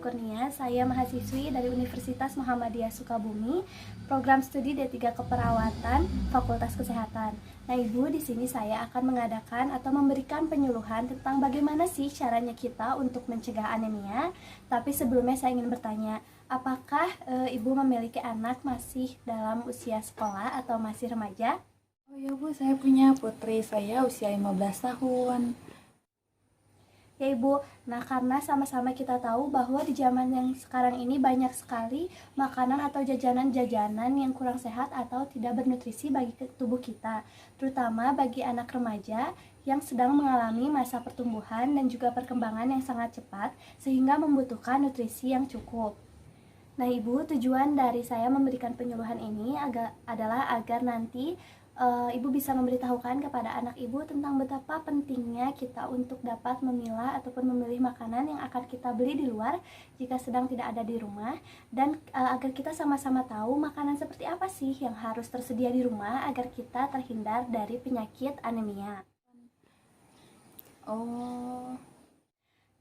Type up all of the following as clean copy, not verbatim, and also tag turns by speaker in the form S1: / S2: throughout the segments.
S1: Kurnia, saya mahasiswi dari Universitas Muhammadiyah Sukabumi, program studi D3 Keperawatan, Fakultas Kesehatan. Nah, Ibu, di sini saya akan mengadakan atau memberikan penyuluhan tentang bagaimana sih caranya kita untuk mencegah anemia. Tapi sebelumnya saya ingin bertanya, apakah Ibu memiliki anak masih dalam usia sekolah atau masih remaja?
S2: Oh iya Bu, saya punya putri saya usia 15 tahun.
S1: Ya Ibu, nah karena sama-sama kita tahu bahwa di zaman yang sekarang ini banyak sekali makanan atau jajanan-jajanan yang kurang sehat atau tidak bernutrisi bagi tubuh kita, terutama bagi anak remaja yang sedang mengalami masa pertumbuhan dan juga perkembangan yang sangat cepat sehingga membutuhkan nutrisi yang cukup. Nah Ibu, tujuan dari saya memberikan penyuluhan ini adalah agar nanti Ibu bisa memberitahukan kepada anak Ibu tentang betapa pentingnya kita untuk dapat memilah ataupun memilih makanan yang akan kita beli di luar jika sedang tidak ada di rumah, dan agar kita sama-sama tahu makanan seperti apa sih yang harus tersedia di rumah agar kita terhindar dari penyakit anemia.
S2: Oh,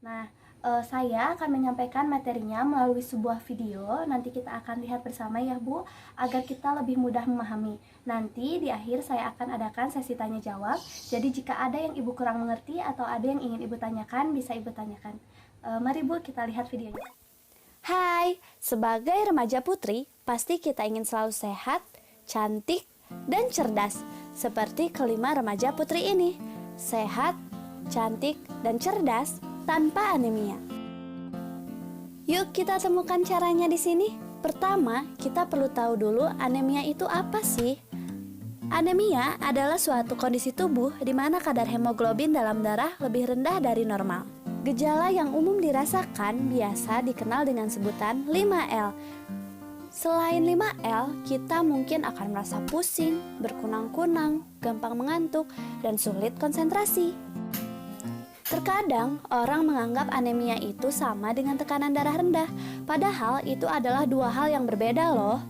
S1: Nah, saya akan menyampaikan materinya melalui sebuah video. Nanti kita akan lihat bersama ya Bu, agar kita lebih mudah memahami. Nanti di akhir saya akan adakan sesi tanya jawab. Jadi jika ada yang Ibu kurang mengerti atau ada yang ingin Ibu tanyakan, bisa Ibu tanyakan. Mari Bu, kita lihat videonya.
S3: Hai, sebagai remaja putri, pasti kita ingin selalu sehat, cantik, dan cerdas. Seperti kelima remaja putri ini. Sehat, cantik, dan cerdas tanpa anemia. Yuk kita temukan caranya di sini. Pertama, kita perlu tahu dulu anemia itu apa sih? Anemia adalah suatu kondisi tubuh di mana kadar hemoglobin dalam darah lebih rendah dari normal. Gejala yang umum dirasakan biasa dikenal dengan sebutan 5L. Selain 5L, kita mungkin akan merasa pusing, berkunang-kunang, gampang mengantuk, dan sulit konsentrasi. Terkadang orang menganggap anemia itu sama dengan tekanan darah rendah, padahal itu adalah dua hal yang berbeda loh.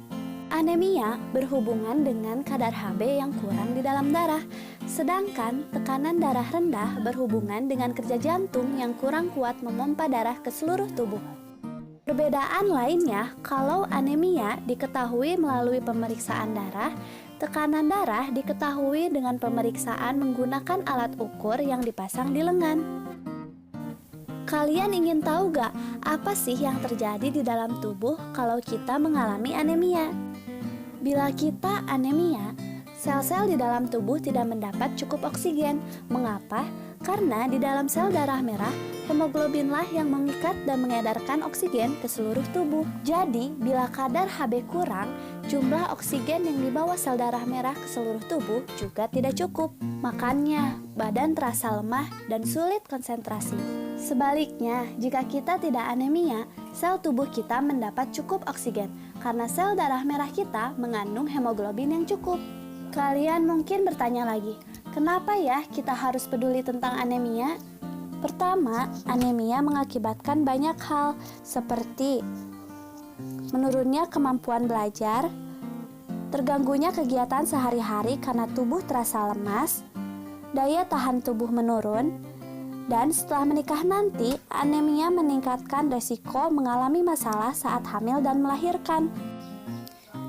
S3: Anemia berhubungan dengan kadar Hb yang kurang di dalam darah, sedangkan tekanan darah rendah berhubungan dengan kerja jantung yang kurang kuat memompa darah ke seluruh tubuh. Perbedaan lainnya, kalau anemia diketahui melalui pemeriksaan darah, tekanan darah diketahui dengan pemeriksaan menggunakan alat ukur yang dipasang di lengan. Kalian ingin tahu gak apa sih yang terjadi di dalam tubuh kalau kita mengalami anemia? Bila kita anemia, sel-sel di dalam tubuh tidak mendapat cukup oksigen. Mengapa? Karena di dalam sel darah merah, hemoglobinlah yang mengikat dan mengedarkan oksigen ke seluruh tubuh. Jadi, bila kadar Hb kurang, jumlah oksigen yang dibawa sel darah merah ke seluruh tubuh juga tidak cukup. Makanya, badan terasa lemah dan sulit konsentrasi. Sebaliknya, jika kita tidak anemia, sel tubuh kita mendapat cukup oksigen karena sel darah merah kita mengandung hemoglobin yang cukup. Kalian mungkin bertanya lagi, kenapa ya kita harus peduli tentang anemia? Pertama, anemia mengakibatkan banyak hal seperti menurunnya kemampuan belajar, terganggunya kegiatan sehari-hari karena tubuh terasa lemas, daya tahan tubuh menurun, dan setelah menikah nanti, anemia meningkatkan resiko mengalami masalah saat hamil dan melahirkan.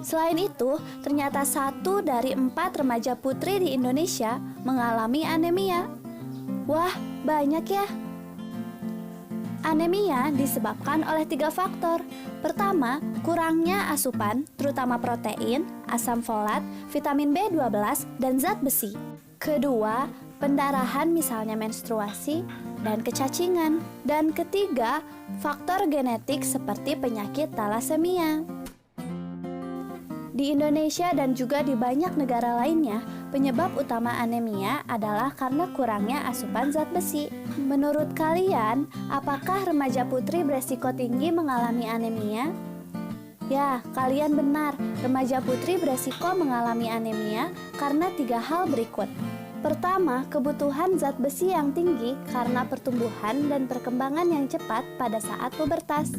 S3: Selain itu, ternyata 1 dari 4 remaja putri di Indonesia mengalami anemia. Wah, banyak ya. Anemia disebabkan oleh 3 faktor. Pertama, kurangnya asupan, terutama protein, asam folat, vitamin B12, dan zat besi. Kedua, pendarahan misalnya menstruasi dan kecacingan. Dan ketiga, faktor genetik seperti penyakit talasemia. Di Indonesia dan juga di banyak negara lainnya, penyebab utama anemia adalah karena kurangnya asupan zat besi. Menurut kalian, apakah remaja putri beresiko tinggi mengalami anemia? Ya, kalian benar, remaja putri beresiko mengalami anemia karena 3 hal berikut. Pertama, kebutuhan zat besi yang tinggi karena pertumbuhan dan perkembangan yang cepat pada saat pubertas.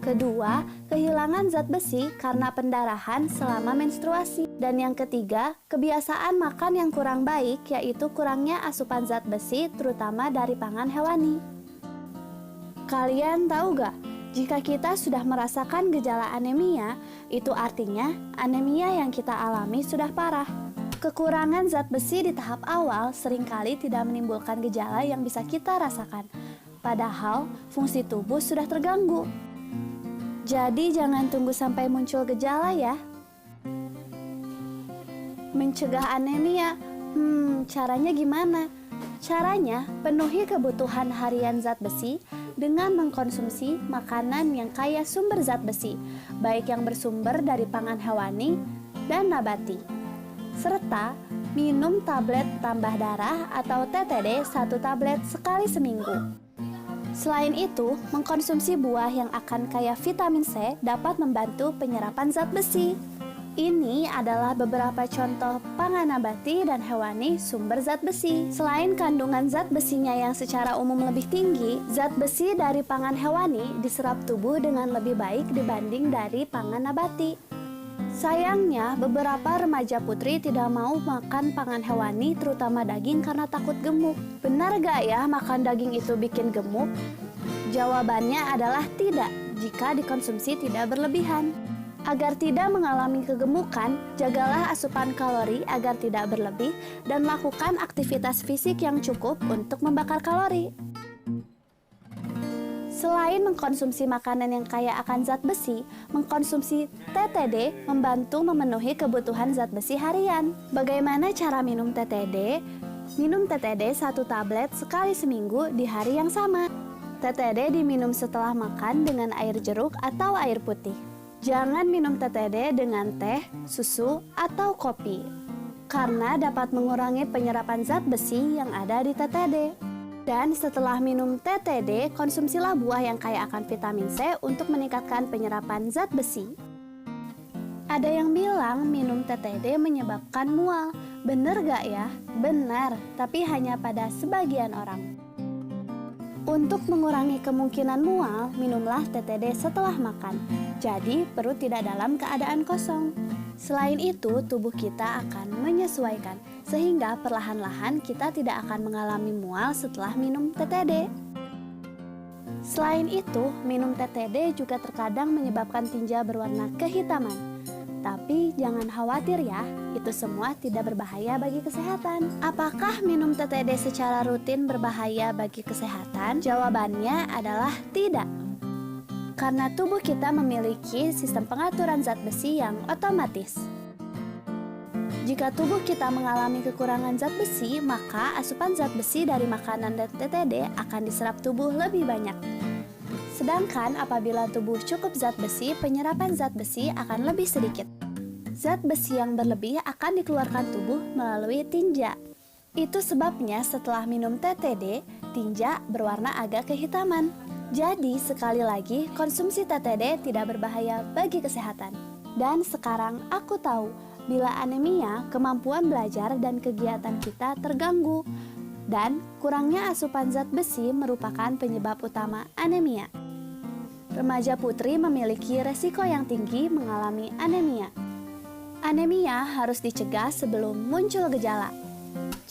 S3: Kedua, kehilangan zat besi karena pendarahan selama menstruasi. Dan yang ketiga, kebiasaan makan yang kurang baik, yaitu kurangnya asupan zat besi terutama dari pangan hewani. Kalian tahu gak, Jika kita sudah merasakan gejala anemia, itu artinya anemia yang kita alami sudah parah. Kekurangan zat besi di tahap awal seringkali tidak menimbulkan gejala yang bisa kita rasakan, padahal fungsi tubuh sudah terganggu. Jadi jangan tunggu sampai muncul gejala ya. Mencegah anemia, caranya gimana? Caranya, penuhi kebutuhan harian zat besi dengan mengkonsumsi makanan yang kaya sumber zat besi, baik yang bersumber dari pangan hewani dan nabati, serta minum tablet tambah darah atau TTD 1 tablet sekali seminggu. Selain itu, mengkonsumsi buah yang akan kaya vitamin C dapat membantu penyerapan zat besi. Ini adalah beberapa contoh pangan nabati dan hewani sumber zat besi. Selain kandungan zat besinya yang secara umum lebih tinggi, zat besi dari pangan hewani diserap tubuh dengan lebih baik dibanding dari pangan nabati. Sayangnya, beberapa remaja putri tidak mau makan pangan hewani, terutama daging, karena takut gemuk. Benar gak ya makan daging itu bikin gemuk? Jawabannya adalah tidak, jika dikonsumsi tidak berlebihan. Agar tidak mengalami kegemukan, jagalah asupan kalori agar tidak berlebih dan lakukan aktivitas fisik yang cukup untuk membakar kalori. Selain mengkonsumsi makanan yang kaya akan zat besi, mengkonsumsi TTD membantu memenuhi kebutuhan zat besi harian. Bagaimana cara minum TTD? Minum TTD 1 tablet sekali seminggu di hari yang sama. TTD diminum setelah makan dengan air jeruk atau air putih. Jangan minum TTD dengan teh, susu, atau kopi, karena dapat mengurangi penyerapan zat besi yang ada di TTD. Dan setelah minum TTD, konsumsilah buah yang kaya akan vitamin C untuk meningkatkan penyerapan zat besi. Ada yang bilang minum TTD menyebabkan mual. Bener gak ya? Benar, tapi hanya pada sebagian orang. Untuk mengurangi kemungkinan mual, minumlah TTD setelah makan. Jadi, perut tidak dalam keadaan kosong. Selain itu, tubuh kita akan menyesuaikan, sehingga perlahan-lahan kita tidak akan mengalami mual setelah minum TTD. Selain itu, minum TTD juga terkadang menyebabkan tinja berwarna kehitaman. Tapi jangan khawatir ya, itu semua tidak berbahaya bagi kesehatan. Apakah minum TTD secara rutin berbahaya bagi kesehatan? Jawabannya adalah tidak. Karena tubuh kita memiliki sistem pengaturan zat besi yang otomatis. Jika tubuh kita mengalami kekurangan zat besi, maka asupan zat besi dari makanan dan TTD akan diserap tubuh lebih banyak. Sedangkan apabila tubuh cukup zat besi, penyerapan zat besi akan lebih sedikit. Zat besi yang berlebih akan dikeluarkan tubuh melalui tinja. Itu sebabnya setelah minum TTD, tinja berwarna agak kehitaman. Jadi sekali lagi, konsumsi TTD tidak berbahaya bagi kesehatan. Dan sekarang aku tahu, bila anemia, kemampuan belajar dan kegiatan kita terganggu. Dan kurangnya asupan zat besi merupakan penyebab utama anemia. Remaja putri memiliki resiko yang tinggi mengalami anemia. Anemia harus dicegah sebelum muncul gejala.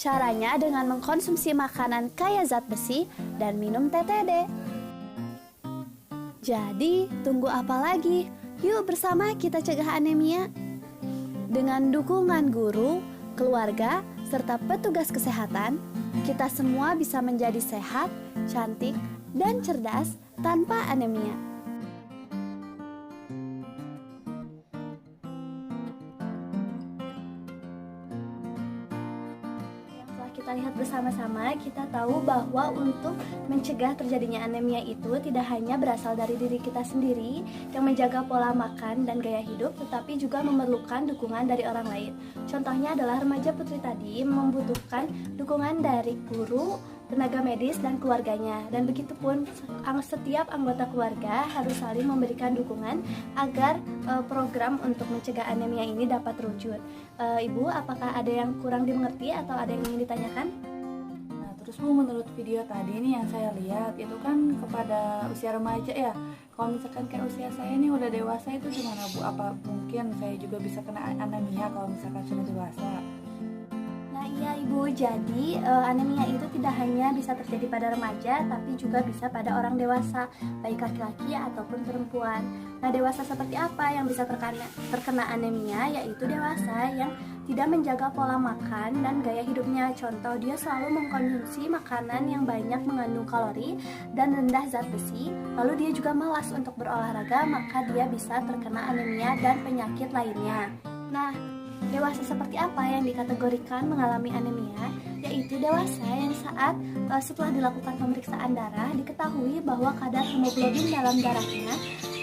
S3: Caranya dengan mengkonsumsi makanan kaya zat besi dan minum TTD. Jadi, tunggu apa lagi? Yuk bersama kita cegah anemia. Dengan dukungan guru, keluarga, serta petugas kesehatan, kita semua bisa menjadi sehat, cantik, dan cerdas tanpa anemia.
S1: Kita lihat bersama-sama, kita tahu bahwa untuk mencegah terjadinya anemia itu tidak hanya berasal dari diri kita sendiri yang menjaga pola makan dan gaya hidup, tetapi juga memerlukan dukungan dari orang lain. Contohnya adalah remaja putri tadi membutuhkan dukungan dari guru, tenaga medis, dan keluarganya. Dan begitupun setiap anggota keluarga harus saling memberikan dukungan agar program untuk mencegah anemia ini dapat terwujud. Ibu, apakah ada yang kurang dimengerti atau ada yang ingin ditanyakan?
S2: Nah, terus Bu, menurut video tadi nih yang saya lihat itu kan kepada usia remaja ya. Kalau misalkan kayak usia saya nih udah dewasa itu gimana Bu? Apa mungkin saya juga bisa kena anemia kalau misalkan sudah dewasa?
S1: Nah Ya Ibu, jadi anemia itu tidak hanya bisa terjadi pada remaja, tapi juga bisa pada orang dewasa, baik laki-laki ataupun perempuan. Nah, dewasa seperti apa yang bisa terkena anemia? Yaitu dewasa yang tidak menjaga pola makan dan gaya hidupnya. Contoh, dia selalu mengkonsumsi makanan yang banyak mengandung kalori dan rendah zat besi, lalu dia juga malas untuk berolahraga, maka dia bisa terkena anemia dan penyakit lainnya. Nah, dewasa seperti apa yang dikategorikan mengalami anemia? Yaitu dewasa yang saat setelah dilakukan pemeriksaan darah diketahui bahwa kadar hemoglobin dalam darahnya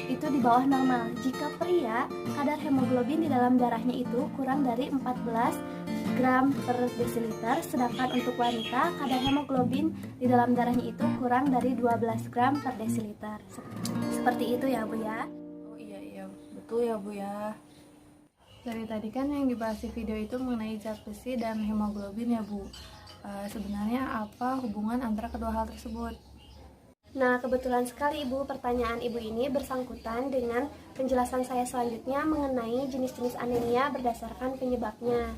S1: itu di bawah normal. Jika pria, kadar hemoglobin di dalam darahnya itu kurang dari 14 gram per desiliter, sedangkan untuk wanita kadar hemoglobin di dalam darahnya itu kurang dari 12 gram per desiliter. Seperti itu ya Bu ya.
S2: Oh iya, betul ya Bu ya. Dari tadi kan yang dibahas di video itu mengenai zat besi dan hemoglobin ya Bu. Sebenarnya apa hubungan antara kedua hal tersebut?
S1: Nah, kebetulan sekali Ibu, pertanyaan Ibu ini bersangkutan dengan penjelasan saya selanjutnya mengenai jenis-jenis anemia berdasarkan penyebabnya.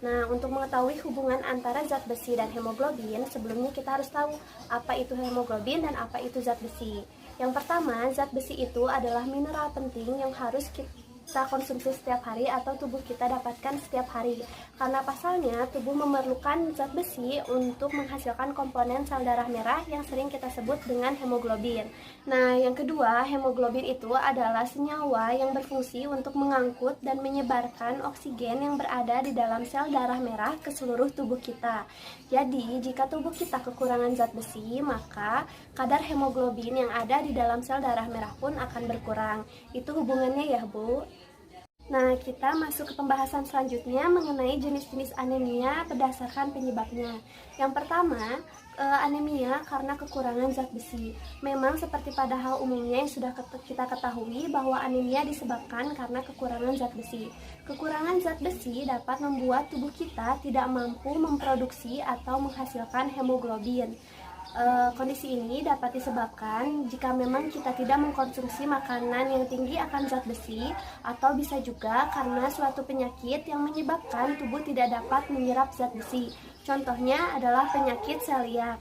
S1: Nah, untuk mengetahui hubungan antara zat besi dan hemoglobin, sebelumnya kita harus tahu apa itu hemoglobin dan apa itu zat besi. Yang pertama, zat besi itu adalah mineral penting yang harus kita konsumsi setiap hari atau tubuh kita dapatkan setiap hari. Karena pasalnya, tubuh memerlukan zat besi untuk menghasilkan komponen sel darah merah yang sering kita sebut dengan hemoglobin. Nah, yang kedua, hemoglobin itu adalah senyawa yang berfungsi untuk mengangkut dan menyebarkan oksigen yang berada di dalam sel darah merah ke seluruh tubuh kita. Jadi, jika tubuh kita kekurangan zat besi, maka kadar hemoglobin yang ada di dalam sel darah merah pun akan berkurang. Itu hubungannya ya, Bu. Nah, kita masuk ke pembahasan selanjutnya mengenai jenis-jenis anemia berdasarkan penyebabnya. Yang pertama, anemia karena kekurangan zat besi. Memang seperti pada hal umumnya yang sudah kita ketahui bahwa anemia disebabkan karena kekurangan zat besi. Kekurangan zat besi dapat membuat tubuh kita tidak mampu memproduksi atau menghasilkan hemoglobin. Kondisi ini dapat disebabkan jika memang kita tidak mengkonsumsi makanan yang tinggi akan zat besi, atau bisa juga karena suatu penyakit yang menyebabkan tubuh tidak dapat menyerap zat besi. Contohnya adalah penyakit seliak.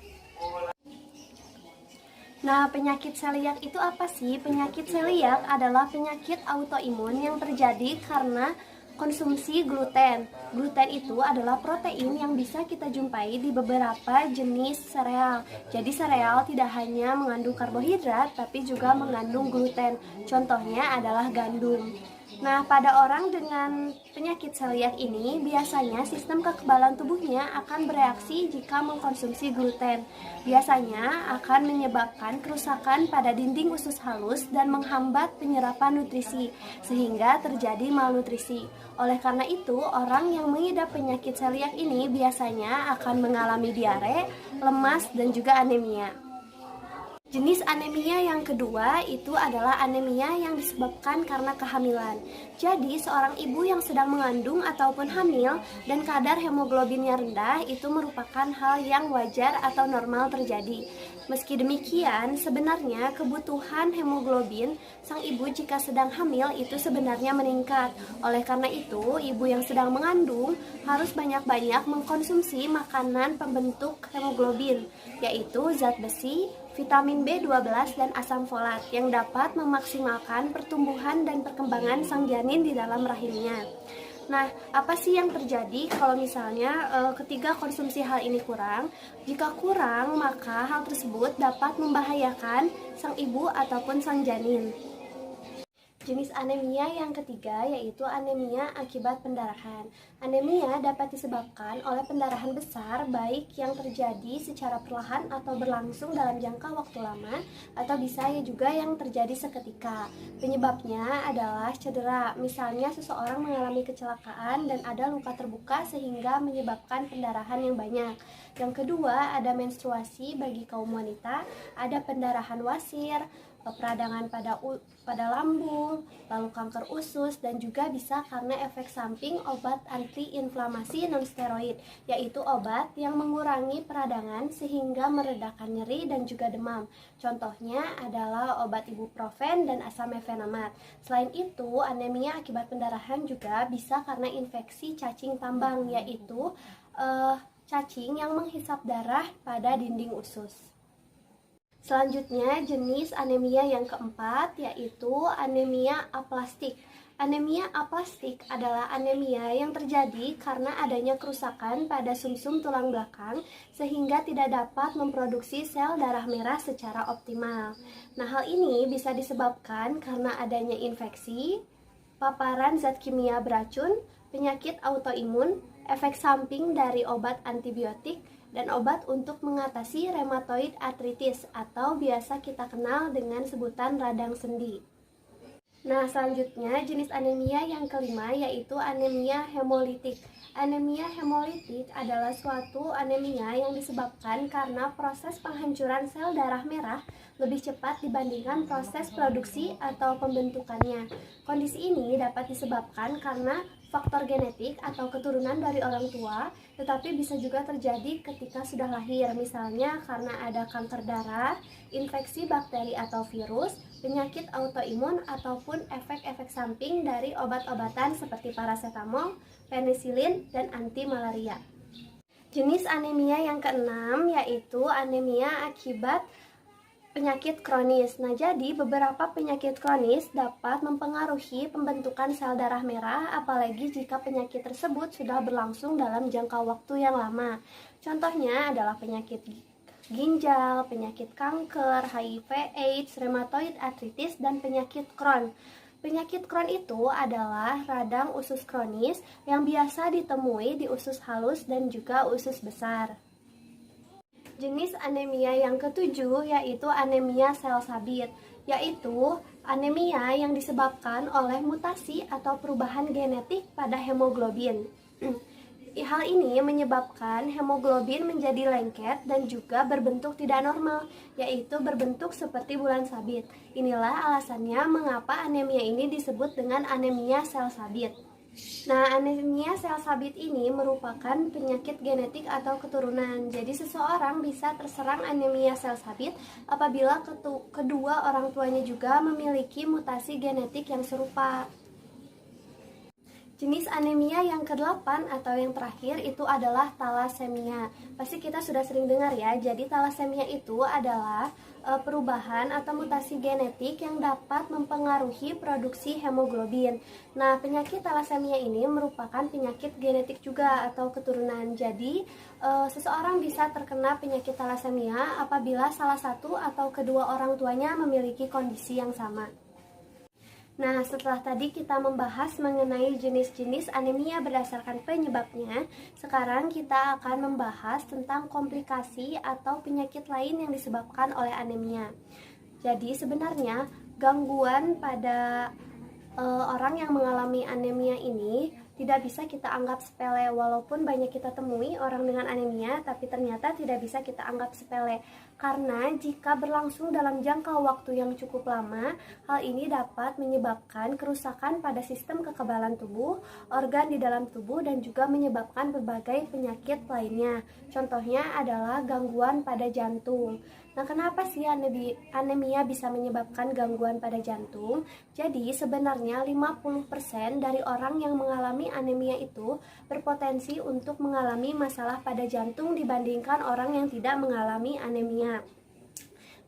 S1: Nah, penyakit seliak itu apa sih? Penyakit seliak adalah penyakit autoimun yang terjadi karena konsumsi gluten. Gluten itu adalah protein yang bisa kita jumpai di beberapa jenis sereal. Jadi sereal tidak hanya mengandung karbohidrat, tapi juga mengandung gluten. Contohnya adalah gandum. Nah, pada orang dengan penyakit seliak ini, biasanya sistem kekebalan tubuhnya akan bereaksi jika mengkonsumsi gluten. Biasanya akan menyebabkan kerusakan pada dinding usus halus dan menghambat penyerapan nutrisi, sehingga terjadi malnutrisi. Oleh karena itu, orang yang mengidap penyakit seliak ini biasanya akan mengalami diare, lemas, dan juga anemia. Jenis anemia yang kedua itu adalah anemia yang disebabkan karena kehamilan. Jadi, seorang ibu yang sedang mengandung ataupun hamil dan kadar hemoglobinnya rendah itu merupakan hal yang wajar atau normal terjadi. Meski demikian, sebenarnya kebutuhan hemoglobin sang ibu jika sedang hamil itu sebenarnya meningkat. Oleh karena itu, ibu yang sedang mengandung harus banyak-banyak mengkonsumsi makanan pembentuk hemoglobin, yaitu zat besi, vitamin B12 dan asam folat yang dapat memaksimalkan pertumbuhan dan perkembangan sang janin di dalam rahimnya. Nah, apa sih yang terjadi kalau misalnya ketika konsumsi hal ini kurang? Jika kurang, maka hal tersebut dapat membahayakan sang ibu ataupun sang janin. Jenis anemia yang ketiga yaitu anemia akibat pendarahan. Anemia dapat disebabkan oleh pendarahan besar, baik yang terjadi secara perlahan atau berlangsung dalam jangka waktu lama, atau bisa juga yang terjadi seketika. Penyebabnya adalah cedera, misalnya seseorang mengalami kecelakaan dan ada luka terbuka sehingga menyebabkan pendarahan yang banyak. Yang kedua, ada menstruasi bagi kaum wanita, ada pendarahan wasir, peradangan pada lambung, lalu kanker usus, dan juga bisa karena efek samping obat antiinflamasi nonsteroid, yaitu obat yang mengurangi peradangan sehingga meredakan nyeri dan juga demam. Contohnya adalah obat ibuprofen dan asam mefenamat. Selain itu, anemia akibat pendarahan juga bisa karena infeksi cacing tambang, yaitu cacing yang menghisap darah pada dinding usus. Selanjutnya, jenis anemia yang keempat yaitu anemia aplastik. Anemia aplastik adalah anemia yang terjadi karena adanya kerusakan pada sumsum tulang belakang sehingga tidak dapat memproduksi sel darah merah secara optimal. Nah, hal ini bisa disebabkan karena adanya infeksi, paparan zat kimia beracun, penyakit autoimun, efek samping dari obat antibiotik, dan obat untuk mengatasi rheumatoid arthritis atau biasa kita kenal dengan sebutan radang sendi. Nah, selanjutnya jenis anemia yang kelima yaitu anemia hemolitik. Anemia hemolitik adalah suatu anemia yang disebabkan karena proses penghancuran sel darah merah lebih cepat dibandingkan proses produksi atau pembentukannya. Kondisi ini dapat disebabkan karena faktor genetik atau keturunan dari orang tua, tetapi bisa juga terjadi ketika sudah lahir, misalnya karena ada kanker darah, infeksi bakteri atau virus, penyakit autoimun, ataupun efek-efek samping dari obat-obatan seperti paracetamol, penisilin, dan anti malaria. Jenis anemia yang keenam yaitu anemia akibat penyakit kronis. Nah, jadi beberapa penyakit kronis dapat mempengaruhi pembentukan sel darah merah, apalagi jika penyakit tersebut sudah berlangsung dalam jangka waktu yang lama. Contohnya adalah penyakit ginjal, penyakit kanker, HIV/AIDS, rheumatoid arthritis, dan penyakit Crohn. Penyakit Crohn itu adalah radang usus kronis yang biasa ditemui di usus halus dan juga usus besar. Jenis anemia yang ketujuh yaitu anemia sel sabit, yaitu anemia yang disebabkan oleh mutasi atau perubahan genetik pada hemoglobin. Hal ini menyebabkan hemoglobin menjadi lengket dan juga berbentuk tidak normal, yaitu berbentuk seperti bulan sabit. Inilah alasannya mengapa anemia ini disebut dengan anemia sel sabit. Nah, anemia sel sabit ini merupakan penyakit genetik atau keturunan. Jadi seseorang bisa terserang anemia sel sabit apabila kedua orang tuanya juga memiliki mutasi genetik yang serupa. Jenis anemia yang ke-8 atau yang terakhir itu adalah talasemia. Pasti kita sudah sering dengar ya. Jadi talasemia itu adalah perubahan atau mutasi genetik yang dapat mempengaruhi produksi hemoglobin. Nah, penyakit talasemia ini merupakan penyakit genetik juga atau keturunan. Jadi, seseorang bisa terkena penyakit talasemia apabila salah satu atau kedua orang tuanya memiliki kondisi yang sama. Nah, setelah tadi kita membahas mengenai jenis-jenis anemia berdasarkan penyebabnya, sekarang kita akan membahas tentang komplikasi atau penyakit lain yang disebabkan oleh anemia. Jadi sebenarnya gangguan pada orang yang mengalami anemia ini tidak bisa kita anggap sepele, walaupun banyak kita temui orang dengan anemia, tapi ternyata tidak bisa kita anggap sepele. Karena jika berlangsung dalam jangka waktu yang cukup lama, hal ini dapat menyebabkan kerusakan pada sistem kekebalan tubuh, organ di dalam tubuh, dan juga menyebabkan berbagai penyakit lainnya. Contohnya adalah gangguan pada jantung. Nah, kenapa sih anemia bisa menyebabkan gangguan pada jantung? Jadi, sebenarnya 50% dari orang yang mengalami anemia itu berpotensi untuk mengalami masalah pada jantung dibandingkan orang yang tidak mengalami anemia.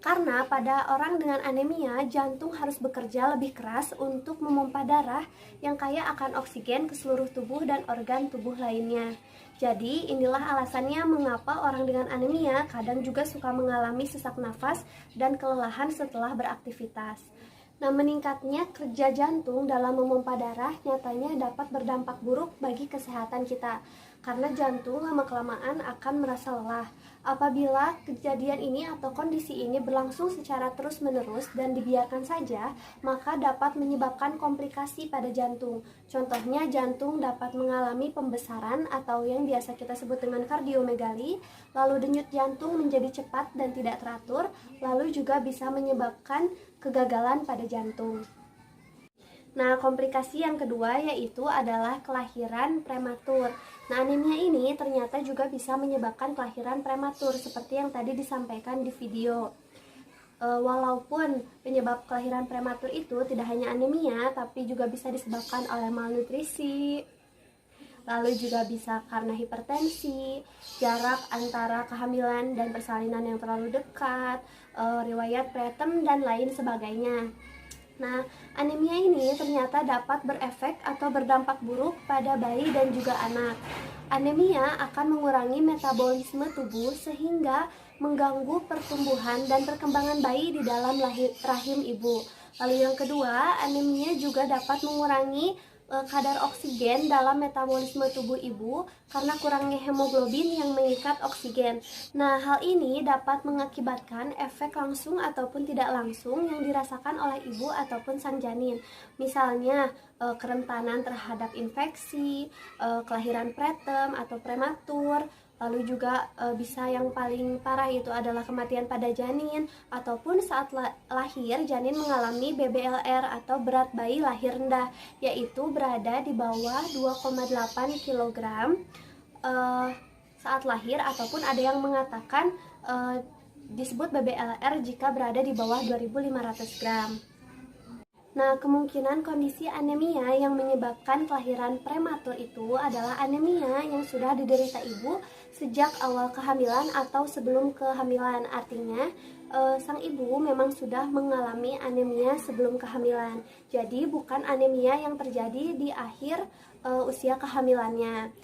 S1: Karena pada orang dengan anemia, jantung harus bekerja lebih keras untuk memompa darah yang kaya akan oksigen ke seluruh tubuh dan organ tubuh lainnya. Jadi, inilah alasannya mengapa orang dengan anemia kadang juga suka mengalami sesak nafas dan kelelahan setelah beraktivitas. Nah, meningkatnya kerja jantung dalam memompa darah nyatanya dapat berdampak buruk bagi kesehatan kita, karena jantung lama-kelamaan akan merasa lelah. Apabila kejadian ini atau kondisi ini berlangsung secara terus-menerus dan dibiarkan saja, maka dapat menyebabkan komplikasi pada jantung. Contohnya, jantung dapat mengalami pembesaran atau yang biasa kita sebut dengan kardiomegali, lalu denyut jantung menjadi cepat dan tidak teratur, lalu juga bisa menyebabkan kegagalan pada jantung. Nah, komplikasi yang kedua yaitu adalah kelahiran prematur. Nah, anemia ini ternyata juga bisa menyebabkan kelahiran prematur seperti yang tadi disampaikan di video. Walaupun penyebab kelahiran prematur itu tidak hanya anemia, tapi juga bisa disebabkan oleh malnutrisi, lalu juga bisa karena hipertensi, jarak antara kehamilan dan persalinan yang terlalu dekat, riwayat preterm dan lain sebagainya. Nah, anemia ini ternyata dapat berefek atau berdampak buruk pada bayi dan juga anak. Anemia akan mengurangi metabolisme tubuh sehingga mengganggu pertumbuhan dan perkembangan bayi di dalam rahim ibu. Lalu yang kedua, anemia juga dapat mengurangi kadar oksigen dalam metabolisme tubuh ibu karena kurangnya hemoglobin yang mengikat oksigen. Nah, hal ini dapat mengakibatkan efek langsung ataupun tidak langsung yang dirasakan oleh ibu ataupun sang janin. Misalnya, kerentanan terhadap infeksi, kelahiran preterm atau prematur, lalu juga bisa yang paling parah itu adalah kematian pada janin, ataupun saat lahir janin mengalami BBLR atau berat bayi lahir rendah, yaitu berada di bawah 2,8 kg saat lahir, ataupun ada yang mengatakan disebut BBLR jika berada di bawah 2.500 gram. Nah, kemungkinan kondisi anemia yang menyebabkan kelahiran prematur itu adalah anemia yang sudah diderita ibu sejak awal kehamilan atau sebelum kehamilan. Artinya, sang ibu memang sudah mengalami anemia sebelum kehamilan. Jadi, bukan anemia yang terjadi di akhir usia kehamilannya.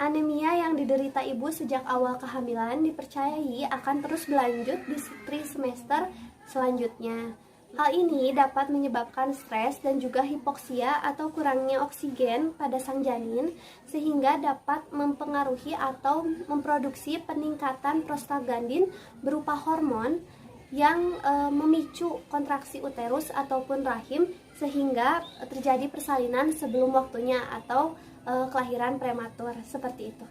S1: Anemia yang diderita ibu sejak awal kehamilan dipercayai akan terus berlanjut di trimester selanjutnya. Hal ini dapat menyebabkan stres dan juga hipoksia atau kurangnya oksigen pada sang janin, sehingga dapat mempengaruhi atau memproduksi peningkatan prostaglandin berupa hormon yang memicu kontraksi uterus ataupun rahim, sehingga terjadi persalinan sebelum waktunya atau kelahiran prematur seperti itu.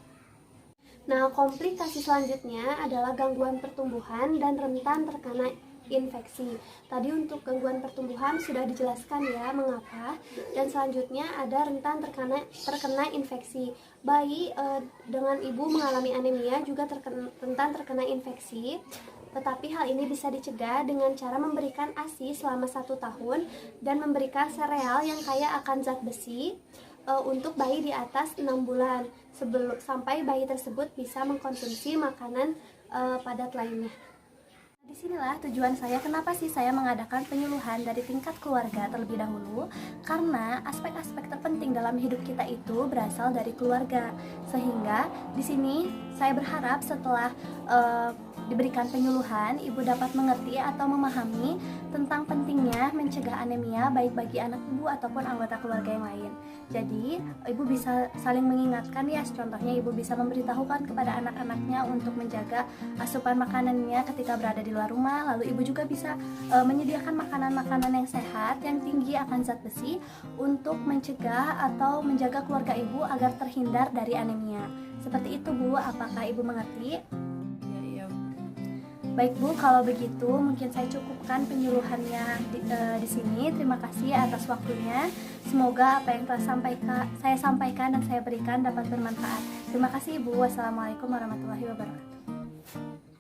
S1: Nah, komplikasi selanjutnya adalah gangguan pertumbuhan dan rentan terkena infeksi. Tadi untuk gangguan pertumbuhan sudah dijelaskan ya mengapa, dan selanjutnya ada rentan terkena infeksi. Bayi dengan ibu mengalami anemia juga rentan terkena infeksi, tetapi hal ini bisa dicegah dengan cara memberikan ASI selama 1 tahun dan memberikan sereal yang kaya akan zat besi untuk bayi di atas 6 bulan sampai bayi tersebut bisa mengkonsumsi makanan padat lainnya. Disinilah tujuan saya kenapa sih saya mengadakan penyuluhan dari tingkat keluarga terlebih dahulu, karena aspek-aspek terpenting dalam hidup kita itu berasal dari keluarga. Sehingga di sini saya berharap setelah diberikan penyuluhan, ibu dapat mengerti atau memahami tentang pentingnya mencegah anemia baik bagi anak ibu ataupun anggota keluarga yang lain. Jadi, ibu bisa saling mengingatkan ya, contohnya ibu bisa memberitahukan kepada anak-anaknya untuk menjaga asupan makanannya ketika berada di luar rumah. Lalu ibu juga bisa menyediakan makanan-makanan yang sehat, yang tinggi akan zat besi untuk mencegah atau menjaga keluarga ibu agar terhindar dari anemia. Seperti itu Bu, apakah ibu mengerti? Baik Bu, kalau begitu mungkin saya cukupkan penyuluhannya di sini. Terima kasih atas waktunya. Semoga apa yang telah saya sampaikan dan saya berikan dapat bermanfaat. Terima kasih Ibu. Wassalamualaikum warahmatullahi wabarakatuh.